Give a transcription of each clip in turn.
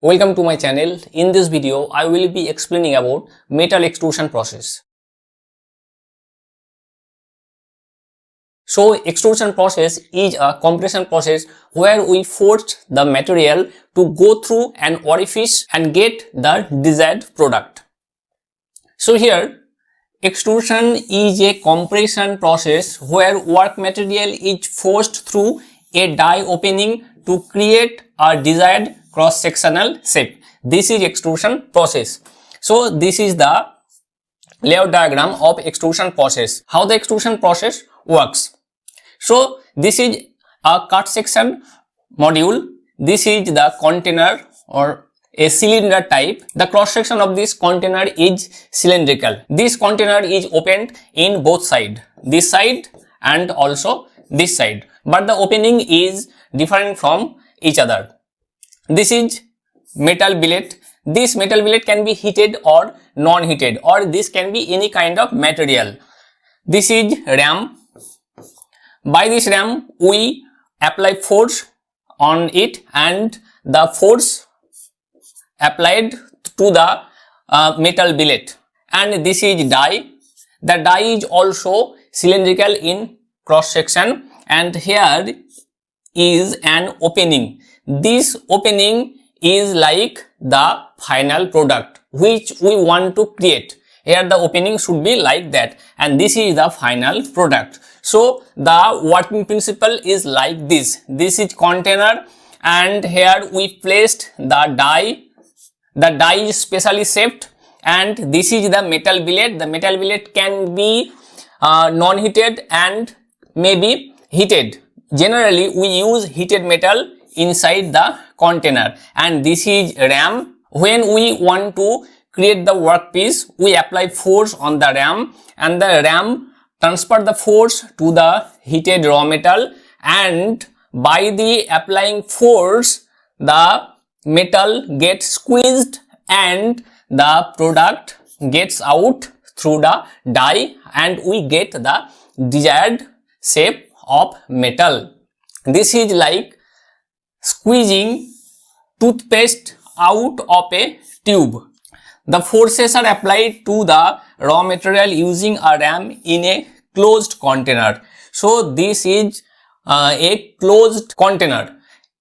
Welcome to my channel. In this video, I will be explaining about metal extrusion process. So, extrusion process is a compression process where we force the material to go through an orifice and get the desired product. So here, extrusion is a compression process where work material is forced through a die opening to create a desired cross-sectional shape. This is extrusion process. So this is the layout diagram of extrusion process. How the extrusion process works. So this is a cut section module. This is the container or a cylinder type. The cross section of this container is cylindrical. This container is opened in both sides, this side and also this side, but the opening is different from each other. This is metal billet. This metal billet can be heated or non-heated, or this can be any kind of material. This is ram. By this ram we apply force on it, and the force applied to the metal billet. And this is die. The die is also cylindrical in cross section, and here is an opening. This opening is like the final product which we want to create. Here the opening should be like that, and this is the final product. So the working principle is like this. This is container, and here we placed the die. The die is specially shaped, and this is the metal billet. The metal billet can be non-heated and maybe heated. Generally we use heated metal inside the container, and this is ram. When we want to create the workpiece, we apply force on the ram, and the ram transfer the force to the heated raw metal, and by the applying force the metal gets squeezed and the product gets out through the die, and we get the desired shape of metal. This is like squeezing toothpaste out of a tube. The forces are applied to the raw material using a ram in a closed container. So this is a closed container.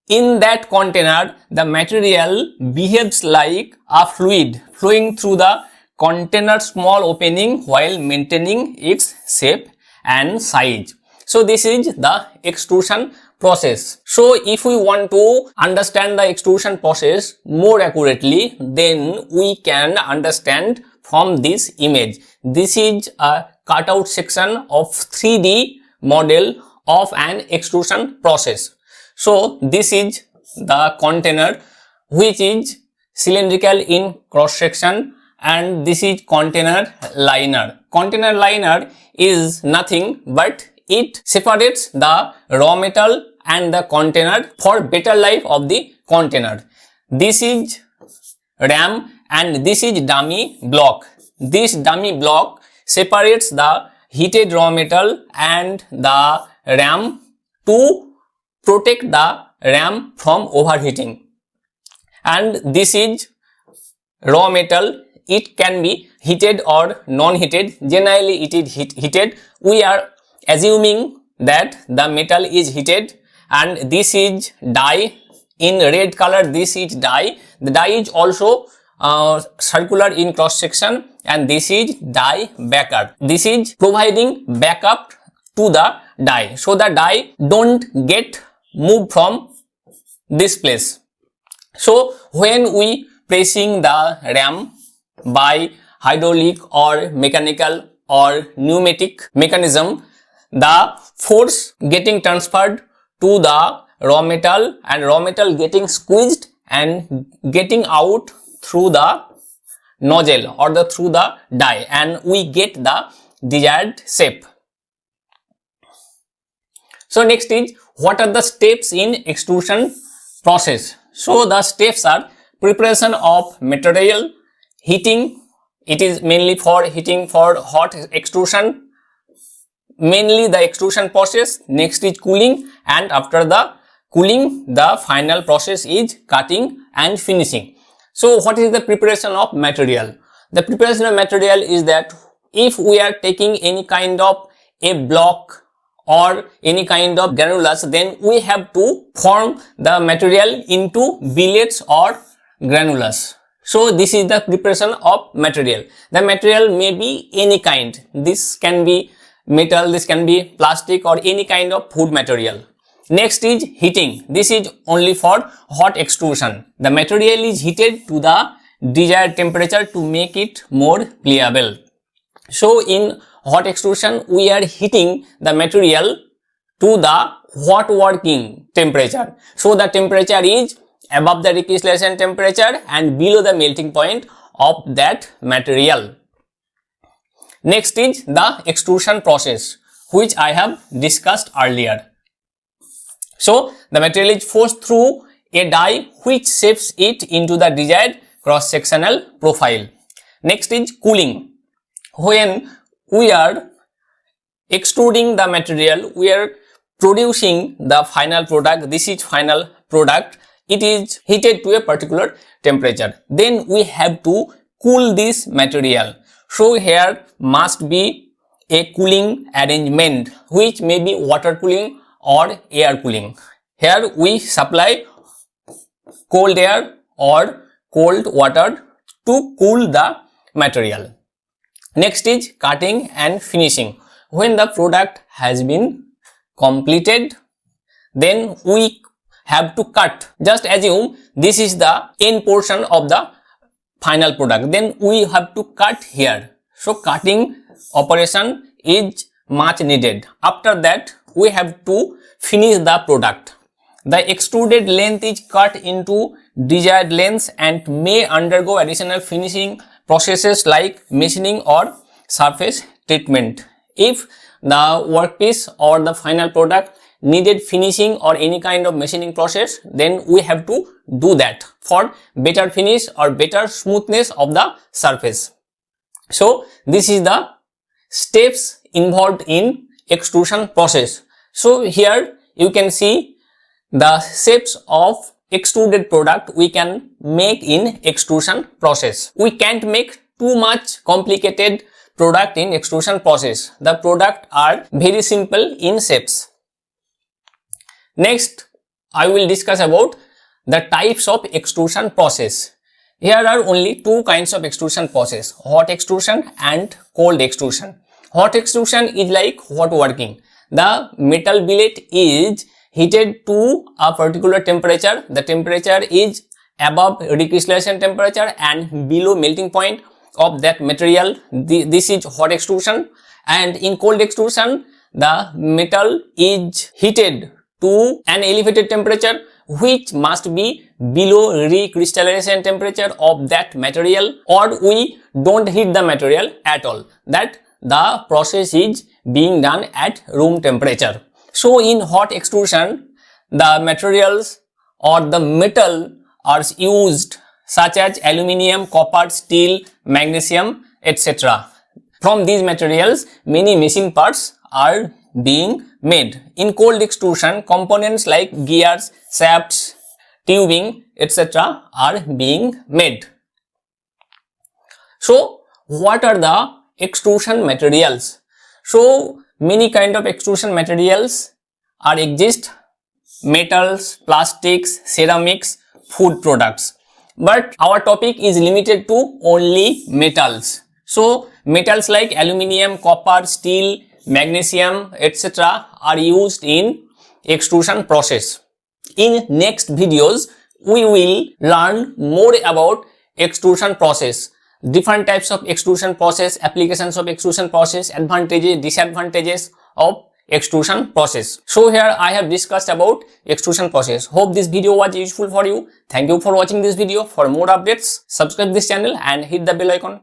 In that container, the material behaves like a fluid flowing through the container small opening while maintaining its shape and size. So this is the extrusion process. So if we want to understand the extrusion process more accurately, then we can understand from this image. This is a cutout section of 3D model of an extrusion process. So this is the container which is cylindrical in cross section, and this is container liner. Container liner is nothing but it separates the raw metal and the container for better life of the container. This is ram, and this is dummy block. This dummy block separates the heated raw metal and the ram to protect the ram from overheating. And this is raw metal. It can be heated or non-heated. Generally it is heated. We are assuming that the metal is heated. And this is die in red color. This is die. The die is also circular in cross section, and this is die backer. This is providing backup to the die, so the die don't get moved from this place. So when we pressing the ram by hydraulic or mechanical or pneumatic mechanism, the force getting transferred to the raw metal, and raw metal getting squeezed and getting out through the nozzle or through the die, and we get the desired shape. So next is, what are the steps in extrusion process? So the steps are preparation of material, heating. It is mainly for heating for hot extrusion, mainly the extrusion process. Next is cooling, and after the cooling, the final process is cutting and finishing. So what is the preparation of material? The preparation of material is that if we are taking any kind of a block or any kind of granules, then we have to form the material into billets or granules. So this is the preparation of material. The material may be any kind. This can be metal, this can be plastic or any kind of food material. Next is heating. This is only for hot extrusion. The material is heated to the desired temperature to make it more pliable. So in hot extrusion, we are heating the material to the hot working temperature. So the temperature is above the recrystallization temperature and below the melting point of that material. Next is the extrusion process, which I have discussed earlier. So the material is forced through a die which shapes it into the desired cross-sectional profile. Next is cooling. When we are extruding the material, we are producing the final product. This is final product. It is heated to a particular temperature. Then we have to cool this material. So here must be a cooling arrangement, which may be water cooling or air cooling. Here we supply cold air or cold water to cool the material. Next is cutting and finishing. When the product has been completed, then we have to cut. Just assume this is the end portion of the final product. Then we have to cut here. So cutting operation is much needed. After that, we have to finish the product. The extruded length is cut into desired lengths and may undergo additional finishing processes like machining or surface treatment. If the workpiece or the final product needed finishing or any kind of machining process, then we have to do that for better finish or better smoothness of the surface. So this is the steps involved in extrusion process. So here you can see the shapes of extruded product we can make in extrusion process. We can't make too much complicated product in extrusion process. The product are very simple in shapes. Next, I will discuss about the types of extrusion process. Here are only two kinds of extrusion process, hot extrusion and cold extrusion. Hot extrusion is like hot working. The metal billet is heated to a particular temperature. The temperature is above recrystallization temperature and below melting point of that material. This is hot extrusion. And in cold extrusion, the metal is heated to an elevated temperature which must be below recrystallization temperature of that material, or we don't heat the material at all. That the process is being done at room temperature. So in hot extrusion, the materials or the metal are used such as aluminium, copper, steel, magnesium, etc. From these materials, many machine parts are being made. In cold extrusion, components like gears, shafts, tubing, etc. are being made. So what are the extrusion materials? So many kind of extrusion materials are exist: metals, plastics, ceramics, food products. But our topic is limited to only metals. So metals like aluminium, copper, steel, magnesium, etc. are used in extrusion process. In next videos, we will learn more about extrusion process, different types of extrusion process, applications of extrusion process, advantages, disadvantages of extrusion process. So here I have discussed about extrusion process. Hope this video was useful for you. Thank you for watching this video. For more updates, subscribe this channel and hit the bell icon.